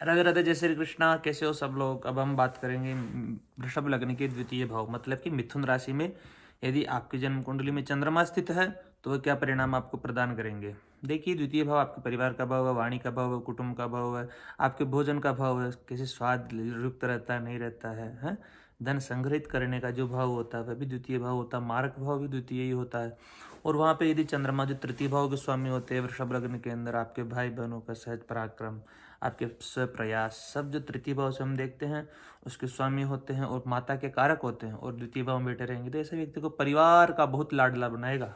राधे राधे, जय श्री कृष्णा। कैसे हो सब लोग। अब हम बात करेंगे वृषभ लग्न के द्वितीय भाव मतलब कि मिथुन राशि में यदि आपकी जन्म कुंडली में चंद्रमा स्थित है तो वह क्या परिणाम आपको प्रदान करेंगे। देखिए, द्वितीय भाव आपके परिवार का भाव है, वाणी का भाव है, कुटुंब का भाव है, आपके भोजन का भाव है, कैसे स्वाद युक्त रहता है नहीं रहता है। धन संग्रहित करने का जो भाव होता है वह भी द्वितीय भाव होता है, मारक भाव भी द्वितीय ही होता है। और वहाँ पे यदि चंद्रमा जो तृतीय भाव के स्वामी होते हैं वृषभ लग्न के अंदर, आपके भाई बहनों का सहज पराक्रम, आपके स्वप्रयास, सब जो तृतीय भाव से हम देखते हैं उसके स्वामी होते हैं और माता के कारक होते हैं और द्वितीय भाव में बैठे रहेंगे तो ऐसे व्यक्ति को परिवार का बहुत लाडला बनाएगा।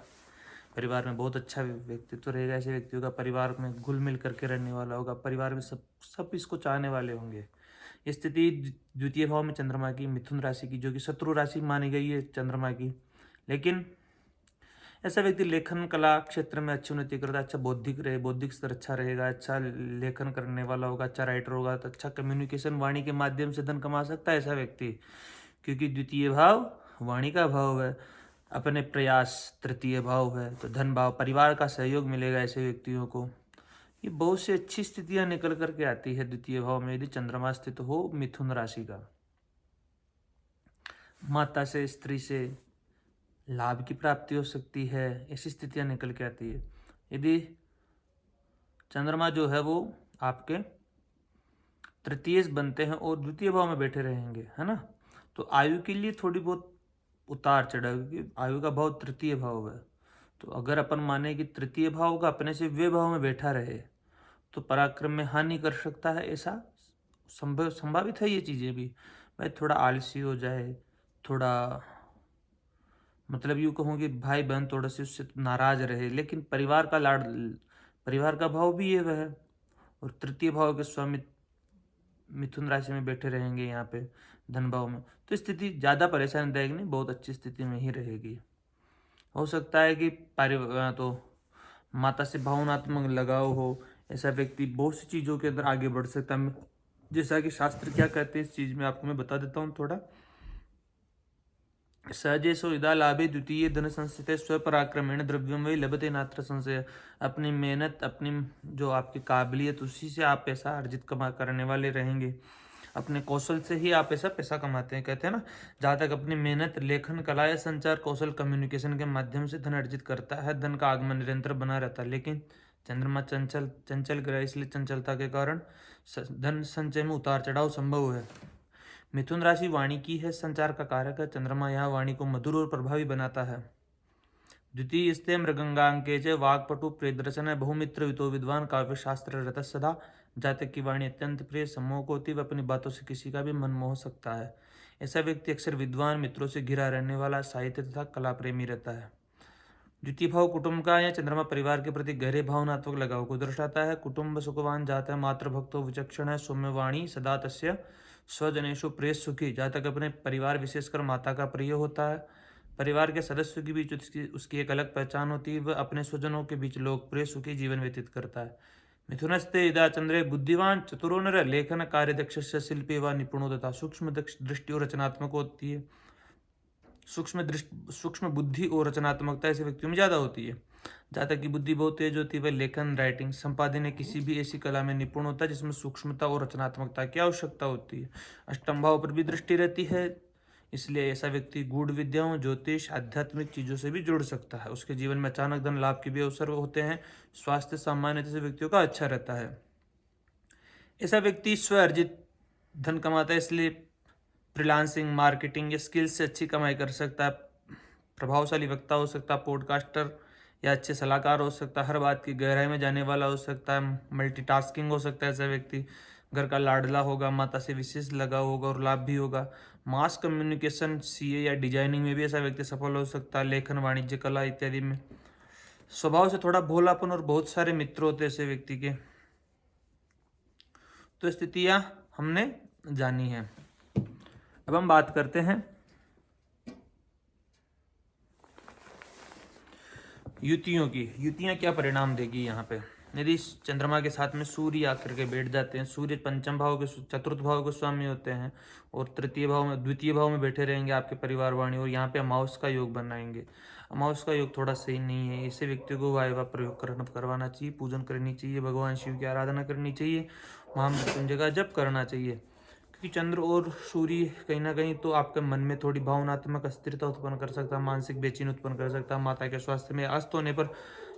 परिवार में बहुत अच्छा व्यक्तित्व रहेगा। ऐसे व्यक्तियों का परिवार में घुल मिल करके रहने वाला होगा। परिवार में सब सब इसको चाहने वाले होंगे। ये स्थिति द्वितीय भाव में चंद्रमा की, मिथुन राशि की, जो कि शत्रु राशि मानी गई है चंद्रमा की, लेकिन ऐसा व्यक्ति लेखन कला क्षेत्र में अच्छी उन्नति करता है, अच्छा बौद्धिक रहे, बौद्धिक स्तर अच्छा रहेगा, अच्छा लेखन करने वाला होगा, अच्छा राइटर होगा, तो अच्छा कम्युनिकेशन वाणी के माध्यम से धन कमा सकता है ऐसा व्यक्ति, क्योंकि द्वितीय भाव वाणी का भाव है, अपने प्रयास तृतीय भाव है, तो धन भाव, परिवार का सहयोग मिलेगा ऐसे व्यक्तियों को। ये बहुत सी अच्छी स्थितियां निकल करके आती है द्वितीय भाव में यदि चंद्रमा स्थित हो मिथुन राशि का। माता से, स्त्री से लाभ की प्राप्ति हो सकती है, ऐसी स्थितियां निकल के आती है यदि चंद्रमा जो है वो आपके तृतीय बनते हैं और द्वितीय भाव में बैठे रहेंगे, है ना। तो आयु के लिए थोड़ी बहुत उतार चढ़ाव, क्योंकि आयु का भाव तृतीय भाव है। तो अगर अपन माने कि तृतीय भाव का अपने से वे भाव में बैठा रहे तो पराक्रम में हानि कर सकता है, ऐसा संभावित है ये चीज़ें भी। भाई थोड़ा आलसी हो जाए, थोड़ा मतलब यूँ कहूँ कि भाई बहन थोड़े से उससे नाराज रहे, लेकिन परिवार का लाड, परिवार का भाव भी ये वह है। और तृतीय भाव के स्वामी मिथुन राशि में बैठे रहेंगे यहाँ पे धन भाव में, तो स्थिति ज़्यादा परेशानीदायक नहीं, बहुत अच्छी स्थिति में ही रहेगी। हो सकता है कि तो माता से भावनात्मक लगाव हो, ऐसा व्यक्ति बहुत सी चीज़ों के अंदर आगे बढ़ सकता है। जैसा कि शास्त्र क्या कहते हैं इस चीज़ में आपको मैं बता देता हूँ थोड़ा। सहजेशो यदा लाभे द्वितीय धन संस्थित स्वपराक्रमेण द्रव्यम वही लभते नात्र संशय। अपनी मेहनत, अपनी जो आपकी काबिलियत, उसी से आप पैसा अर्जित कमा करने वाले रहेंगे। अपने कौशल से ही आप ऐसा पैसा कमाते हैं, कहते हैं ना, जहाँ तक अपनी मेहनत, लेखन कला या संचार कौशल, कम्युनिकेशन के माध्यम से धन अर्जित करता है, धन का आगमन निरंतर बना रहता है। लेकिन चंद्रमा चंचल चंचल ग्रह, इसलिए चंचलता के कारण धन संचय में उतार चढ़ाव संभव है। मिथुन राशि वाणी की है, संचार का कारक है। चंद्रमा यहाँ वाणी को मधुर और प्रभावी बनाता है। द्वितीय स्ते मृगंगांके च वाक्पटु प्रियदर्शन बहुमित्र वितो विद्वान काव्य शास्त्र रत सदा। जातक की वाणी अत्यंत प्रिय, सम्मोह को वह अपनी बातों से किसी का भी मन मोह सकता है। ऐसा व्यक्ति अक्सर विद्वान मित्रों से घिरा रहने वाला, साहित्य तथा कला प्रेमी रहता है। द्वितीय भाव कुटुंब का या चंद्रमा परिवार के प्रति गहरे भावनात्मक लगाव को दर्शाता है। कुटुंब सुखवान जाता है, मातृभक्तो विचक्षण है, सौम्यवाणी सदा तस्य स्वजनेशु प्रिय सुखी। जहाँ तक अपने परिवार विशेषकर माता का प्रिय होता है। परिवार के सदस्यों के बीच उसकी एक अलग पहचान होती है। वह अपने स्वजनों के बीच लोकप्रिय सुखी जीवन व्यतीत करता है। मिथुनस्ते यदा चंद्रे बुद्धिवान चतुरो नर लेखन कार्य दक्ष शिल्पी व निपुणो तथा सूक्ष्म दृष्टि और रचनात्मक होती है। सूक्ष्म बुद्धि और रचनात्मकता ऐसे व्यक्तियों में ज़्यादा होती है। जहाँ तक की बुद्धि बहुत तेज होती है, वह लेखन, राइटिंग, संपादन किसी भी ऐसी कला में निपुण होता है जिसमें सूक्ष्मता और रचनात्मकता की आवश्यकता होती है। अष्टम भाव पर भी दृष्टि रहती है, इसलिए ऐसा व्यक्ति गूढ़ विद्याओं, ज्योतिष, आध्यात्मिक चीज़ों से भी जुड़ सकता है। उसके जीवन में अचानक धन लाभ के भी अवसर होते हैं। स्वास्थ्य सामान्य जैसे व्यक्तियों का अच्छा रहता है। ऐसा व्यक्ति स्व अर्जित धन कमाता है, इसलिए फ्रीलांसिंग, मार्केटिंग या स्किल्स से अच्छी कमाई कर सकता है। प्रभावशाली वक्ता हो सकता है, पॉडकास्टर या अच्छे सलाहकार हो सकता है, हर बात की गहराई में जाने वाला हो सकता है, मल्टीटास्किंग हो सकता है ऐसा व्यक्ति। घर का लाडला होगा, माता से विशेष लगाव होगा और लाभ भी होगा। मास कम्युनिकेशन, सीए या डिजाइनिंग में भी ऐसा व्यक्ति सफल हो सकता है। लेखन, वाणिज्य, कला इत्यादि में स्वभाव से थोड़ा भोलापन और बहुत सारे मित्र होते हैं ऐसे व्यक्ति के। तो स्थितियां हमने जानी है। अब हम बात करते हैं युतियों की। युतियां क्या परिणाम देगी यहाँ पे। यदि चंद्रमा के साथ में सूर्य आकर के बैठ जाते हैं, सूर्य पंचम भाव के, चतुर्थ भाव के स्वामी होते हैं और तृतीय भाव में, द्वितीय भाव में बैठे रहेंगे आपके परिवार वाणी, और यहाँ पे अमावस का योग बनाएंगे। अमावस का योग थोड़ा सही नहीं है। ऐसे व्यक्ति को वायवा प्रयोग करवाना चाहिए, पूजन करनी चाहिए, भगवान शिव की आराधना करनी चाहिए। महामृत्युंजय का जप करना चाहिए, क्योंकि चंद्र और सूर्य कहीं ना कहीं तो आपके मन में थोड़ी भावनात्मक अस्थिरता उत्पन्न कर सकता है, मानसिक बेचैनी उत्पन्न कर सकता है, माता के स्वास्थ्य में अस्त होने पर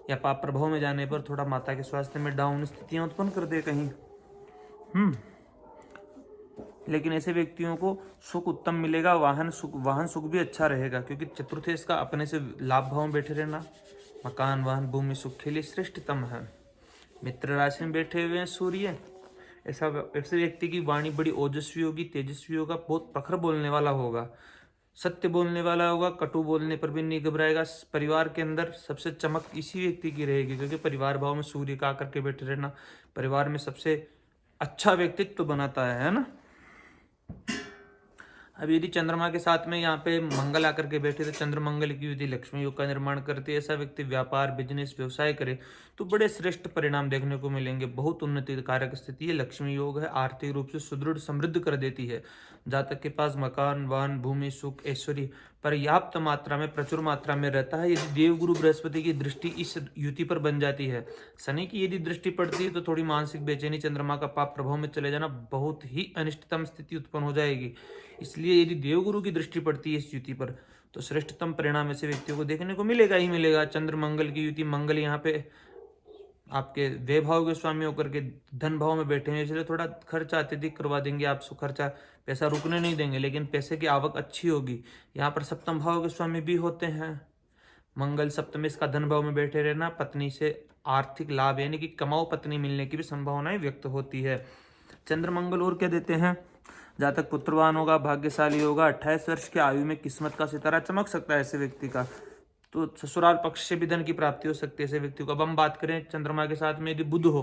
या पाप प्रभाव में जाने पर थोड़ा माता के स्वास्थ्य में डाउन स्थितियां उत्पन्न कर दे कहीं। लेकिन ऐसे व्यक्तियों को सुख उत्तम मिलेगा, वाहन सुख भी अच्छा रहेगा, क्योंकि चतुर्थ इसका अपने से लाभ भाव में बैठे रहना मकान वाहन भूमि सुख के लिए श्रेष्ठतम है। मित्र राशि में बैठे हुए हैं सूर्य, ऐसे व्यक्ति की वाणी बड़ी ओजस्वी होगी, तेजस्वी होगा, बहुत प्रखर बोलने वाला होगा, सत्य बोलने वाला होगा, कटु बोलने पर भी नहीं घबराएगा। परिवार के अंदर सबसे चमक इसी व्यक्ति की रहेगी, क्योंकि परिवार भाव में सूर्य का आकर के बैठे रहना परिवार में सबसे अच्छा व्यक्तित्व बनाता है ना। अब यदि चंद्रमा के साथ में यहाँ पे मंगल आकर के बैठे तो चंद्र मंगल की युति लक्ष्मी योग का निर्माण करती है। ऐसा व्यक्ति व्यापार बिजनेस व्यवसाय करे तो बड़े श्रेष्ठ परिणाम देखने को मिलेंगे, बहुत उन्नति कारक स्थिति है, लक्ष्मी योग है, आर्थिक रूप से सुदृढ़ समृद्ध कर देती है। जातक के पास मकान वाहन भूमि सुख ऐश्वर्य पर्याप्त मात्रा में प्रचुर मात्रा में रहता है। यदि देवगुरु बृहस्पति की दृष्टि इस युति पर बन जाती है, शनि की यदि दृष्टि पड़ती है तो थोड़ी मानसिक बेचैनी, चंद्रमा का पाप प्रभाव में चले जाना, बहुत ही अनिष्टतम स्थिति उत्पन्न हो जाएगी। इसलिए यदि देवगुरु की दृष्टि पड़ती है इस युति पर तो श्रेष्ठतम परिणाम ऐसे व्यक्तियों को देखने को मिलेगा ही मिलेगा। चंद्र मंगल की युति, मंगल यहाँ पे आपके व्यय भाव के स्वामी होकर के धन भाव में बैठे हैं, इसलिए थोड़ा खर्चा अत्यधिक करवा देंगे आपसे, खर्चा पैसा रुकने नहीं देंगे, लेकिन पैसे की आवक अच्छी होगी। यहाँ पर सप्तम भाव के स्वामी भी होते हैं मंगल, सप्तम इसका धन भाव में बैठे रहना पत्नी से आर्थिक लाभ यानी कि कमाऊ पत्नी मिलने की भी संभावनाएं व्यक्त होती है। चंद्र मंगल और क्या देते हैं, जातक पुत्रवान होगा, भाग्यशाली होगा, 28 वर्ष की आयु में किस्मत का सितारा चमक सकता है ऐसे व्यक्ति का, तो ससुराल पक्ष से भी धन की प्राप्ति हो सकती है ऐसे व्यक्ति को। अब हम बात करें चंद्रमा के साथ में यदि बुध हो,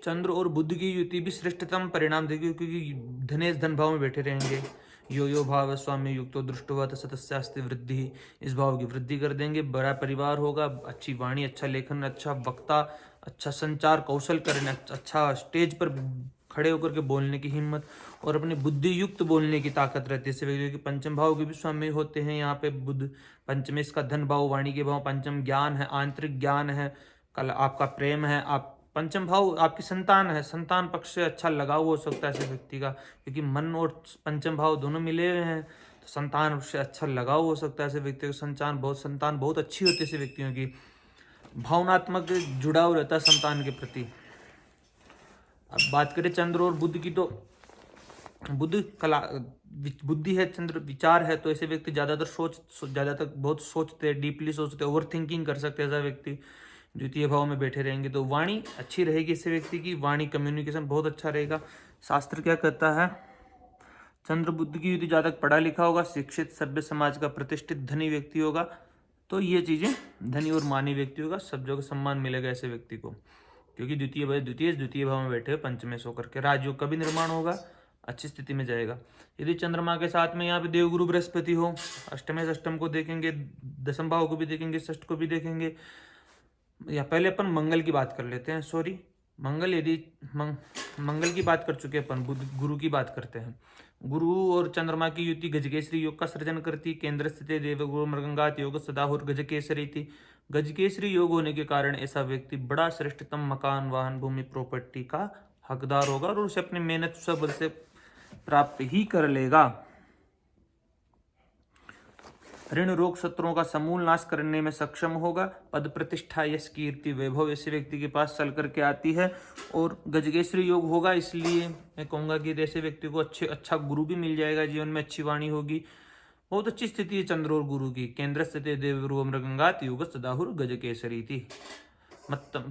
चंद्र और बुध की युति भी श्रेष्ठतम परिणाम देगी, क्योंकि धनेश धन भाव में बैठे रहेंगे। यो भाव स्वामी युक्तो दृष्टवत सतस्यास्ति वृद्धि, इस भाव की वृद्धि कर देंगे। बड़ा परिवार होगा, अच्छी वाणी, अच्छा लेखन, अच्छा वक्ता, अच्छा संचार कौशल करने, अच्छा स्टेज पर खड़े होकर के बोलने की हिम्मत और अपनी बुद्धि युक्त बोलने की ताकत रहती है। इसे व्यक्ति के पंचम भाव के भी स्वामी होते हैं यहाँ पे बुध। पंचम इसका धन भाव, वाणी के भाव, पंचम ज्ञान है, आंतरिक ज्ञान है, कल आपका प्रेम है, आप पंचम भाव आपकी संतान है, संतान पक्ष से अच्छा लगाव हो सकता है ऐसे व्यक्ति का, क्योंकि मन और पंचम भाव दोनों मिले हुए हैं तो संतान से अच्छा लगाव हो सकता है ऐसे व्यक्ति का। संतान बहुत अच्छी होती है ऐसे व्यक्तियों की, भावनात्मक जुड़ाव रहता है संतान के प्रति। अब बात करें चंद्र और बुध की, तो बुध कला बुद्धि है, चंद्र विचार है, तो ऐसे व्यक्ति ज्यादातर बहुत सोचते हैं, डीपली सोचते हैं, ओवर थिंकिंग कर सकते हैं ऐसा व्यक्ति। द्वितीय भाव में बैठे रहेंगे तो वाणी अच्छी रहेगी ऐसे व्यक्ति की, वाणी कम्युनिकेशन बहुत अच्छा रहेगा। शास्त्र क्या कहता है, चंद्र बुध की युति जातक पढ़ा लिखा होगा, शिक्षित, सभ्य समाज का प्रतिष्ठित धनी व्यक्ति होगा, तो ये चीजें धनी और मानी व्यक्ति होगा, सब जगह सम्मान मिलेगा ऐसे व्यक्ति को, क्योंकि द्वितीय भाव में बैठे पंचमेश होकर के राजयोग का भी निर्माण होगा, अच्छी स्थिति में जाएगा। यदि चंद्रमा के साथ में यहाँ पे देवगुरु बृहस्पति हो, अष्टम को देखेंगे, दसम भाव को भी देखेंगे, षष्ठ को भी देखेंगे। या पहले अपन मंगल की बात कर लेते हैं, मंगल यदि मंगल की बात कर चुके अपन, गुरु की बात करते हैं। गुरु और चंद्रमा की युति गजकेसरी योग का सृजन करती, केंद्र स्थित देवगुरु मृगंगात योग सदाहुर गजकेसरी थी। गजकेसरी योग होने के कारण ऐसा व्यक्ति बड़ा श्रेष्ठतम मकान वाहन भूमि प्रॉपर्टी का हकदार होगा और उसे अपनी मेहनत सबल से प्राप्त ही कर लेगा। ऋण रोग शत्रुओं का समूल नाश करने में सक्षम होगा। पद प्रतिष्ठा यश कीर्ति वैभव ऐसे व्यक्ति के पास चल करके आती है और गजकेसरी योग होगा, इसलिए मैं कहूँगा कि ऐसे व्यक्ति को अच्छा गुरु भी मिल जाएगा, जीवन में अच्छी वाणी होगी, बहुत अच्छी स्थिति है चंद्र और गुरु की। केंद्र स्थित देवगुरु मृगंगात योग सदाहुर गजकेसरी थी, मतलब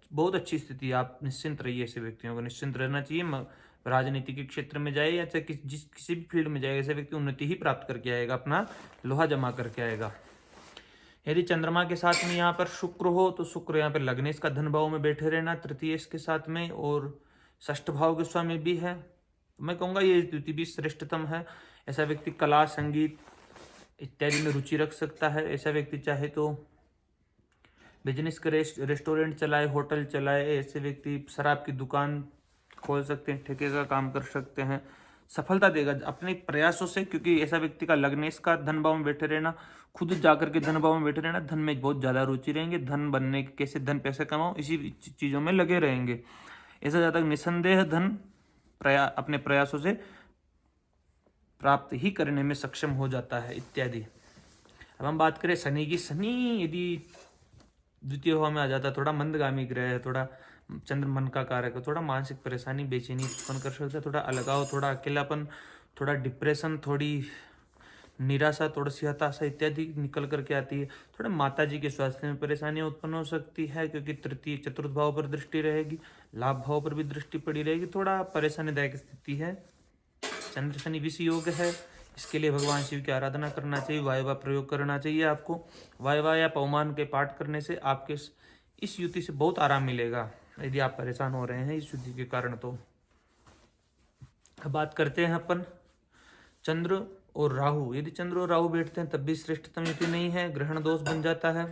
बहुत अच्छी स्थिति। आप निश्चिंत रहिए, ऐसे व्यक्तियों को निश्चिंत रहना चाहिए। राजनीति के क्षेत्र में जाए या चाहे किसी भी फील्ड में जाए, ऐसे व्यक्ति उन्नति ही प्राप्त करके आएगा, अपना लोहा जमा करके आएगा। यदि चंद्रमा के साथ में यहाँ पर शुक्र हो तो शुक्र यहाँ पर लग्नेश का धन भाव में बैठे रहना, तृतीय के साथ में, और षष्ठ भाव के स्वामी भी है। मैं कहूँगा ये द्वितीय भी श्रेष्ठतम है। ऐसा व्यक्ति कला संगीत इत्यादि में रुचि रख सकता है। ऐसा व्यक्ति चाहे तो बिजनेस करे, रेस्टोरेंट चलाए, होटल चलाए, ऐसे व्यक्ति शराब की दुकान खोल सकते हैं, ठेके का काम कर सकते हैं, सफलता देगा अपने प्रयासों से, क्योंकि ऐसा व्यक्ति का लग्नेश का धन भाव में बैठे रहना, खुद जाकर के धन भाव में बैठे रहना, धन में बहुत ज्यादा रुचि रहेंगे, धन बनने कैसे धन पैसे कमाओ इसी चीजों में लगे रहेंगे। ऐसा जातक निसंदेह धन अपने प्रयासों से प्राप्त ही करने में सक्षम हो जाता है इत्यादि। अब हम बात करें शनि की। शनि यदि द्वितीय भाव में आ जाता है, थोड़ा मंदगामी ग्रह है, थोड़ा चंद्र मन का कारक है, थोड़ा मानसिक परेशानी बेचैनी उत्पन्न कर सकता है, थोड़ा अलगाव, थोड़ा अकेलापन, थोड़ा डिप्रेशन, थोड़ी निराशा, थोड़ी सी हताशा इत्यादि निकल करके आती है। थोड़ा माता जी के स्वास्थ्य में परेशानियां उत्पन्न हो सकती है, क्योंकि तृतीय चतुर्थ भाव पर दृष्टि रहेगी, लाभ भाव पर भी दृष्टि पड़ी रहेगी, थोड़ा परेशानीदायक स्थिति है। चंद्र शनि विष योग है, इसके लिए भगवान शिव की आराधना करना चाहिए, वायवा प्रयोग करना चाहिए आपको। वायवा या पवमान के पाठ करने से आपके इस युति से बहुत आराम मिलेगा, यदि आप परेशान हो रहे हैं इस युति के कारण। तो अब बात करते हैं अपन चंद्र और राहु। यदि चंद्र और राहु बैठते हैं तब भी श्रेष्ठतम युति नहीं है, ग्रहण दोष बन जाता है।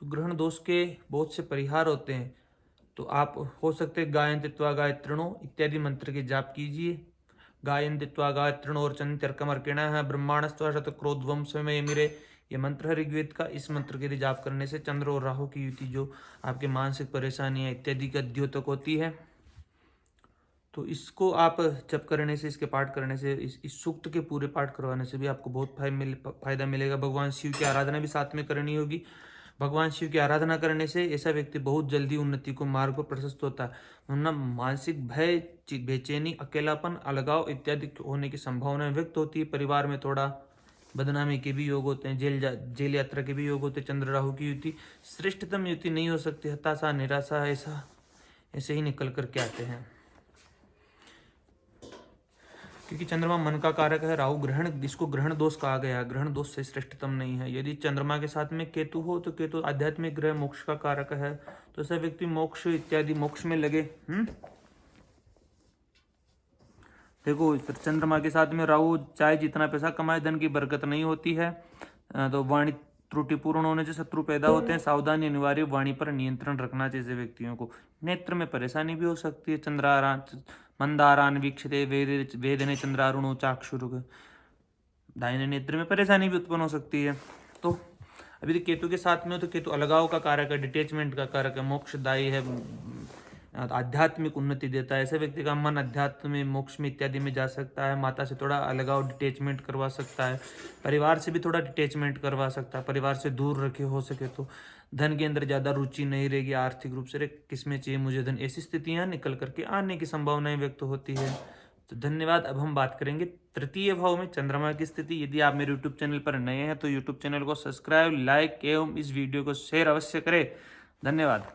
तो ग्रहण दोष के बहुत से परिहार होते हैं, तो आप हो सकते गायन्त्वा गायत्रिणो इत्यादि मंत्र के जाप कीजिए। गायन्त्वा गायत्रिणो और चंद्रकमर्किण ब्रह्माणस्त्वा शतक्रोध्वम स्वयं मिरे, ये मंत्र है ऋग्वेद का। इस मंत्र के जाप करने से चंद्र और राहु की युति, जो आपके मानसिक परेशानियां इत्यादि का द्योतक होती है, तो इसको आप जप करने से, इसके पाठ करने से, इस सूक्त के पूरे पाठ करवाने से भी आपको बहुत फायदा मिलेगा। भगवान शिव की आराधना भी साथ में करनी होगी। भगवान शिव की आराधना करने से ऐसा व्यक्ति बहुत जल्दी उन्नति को मार्ग पर प्रशस्त होता है, वरना मानसिक भय, बेचैनी, अकेलापन, अलगाव इत्यादि होने की संभावना व्यक्त होती है। परिवार में थोड़ा बदनामी के भी योग होते हैं, जेल यात्रा के भी योग होते हैं। चंद्र राहु की युति श्रेष्ठतम युति नहीं हो सकती, हताशा, निराशा ऐसे ही निकल करके आते हैं, क्योंकि चंद्रमा मन का कारक है। राहु ग्रहण, इसको ग्रहण दोष कहा गया, ग्रहण दोष से श्रेष्ठतम नहीं है। यदि चंद्रमा के साथ में केतु हो, तो केतु आध्यात्मिक ग्रह, मोक्ष का कारक है, तो ऐसा व्यक्ति मोक्ष इत्यादि मोक्ष में लगे। देखो, चंद्रमा के साथ में राहु चाहे जितना पैसा कमाए, धन की बरकत नहीं होती है। तो वाणी त्रुटिपूर्ण होने से शत्रु पैदा होते हैं, सावधानी अनिवार्य, वाणी पर नियंत्रण रखना चाहिए व्यक्तियों को। नेत्र में परेशानी भी हो सकती है। चंद्रारान मंदारान वीक्षते वेदने चंद्रारुणो चाक्षुरुग, दाहिने नेत्र में परेशानी भी उत्पन्न हो सकती है। तो अभी केतु के साथ में हो, तो केतु अलगाव का कारक है, डिटेचमेंट का कारक है, मोक्षदायी है, आध्यात्मिक उन्नति देता है। ऐसे व्यक्ति का मन अध्यात्म में, मोक्ष में इत्यादि में जा सकता है। माता से थोड़ा अलगाव, डिटेचमेंट करवा सकता है। परिवार से भी थोड़ा डिटेचमेंट करवा सकता है, परिवार से दूर रखे हो सके तो। धन के अंदर ज़्यादा रुचि नहीं रहेगी, आर्थिक रूप से किसमें चाहिए मुझे धन, ऐसी स्थितियाँ निकल करके आने की संभावनाएं व्यक्त होती है। तो धन्यवाद। अब हम बात करेंगे तृतीय भाव में चंद्रमा की स्थिति। यदि आप मेरे यूट्यूब चैनल पर नए हैं तो यूट्यूब चैनल को सब्सक्राइब, लाइक एवं इस वीडियो को शेयर अवश्य करें। धन्यवाद।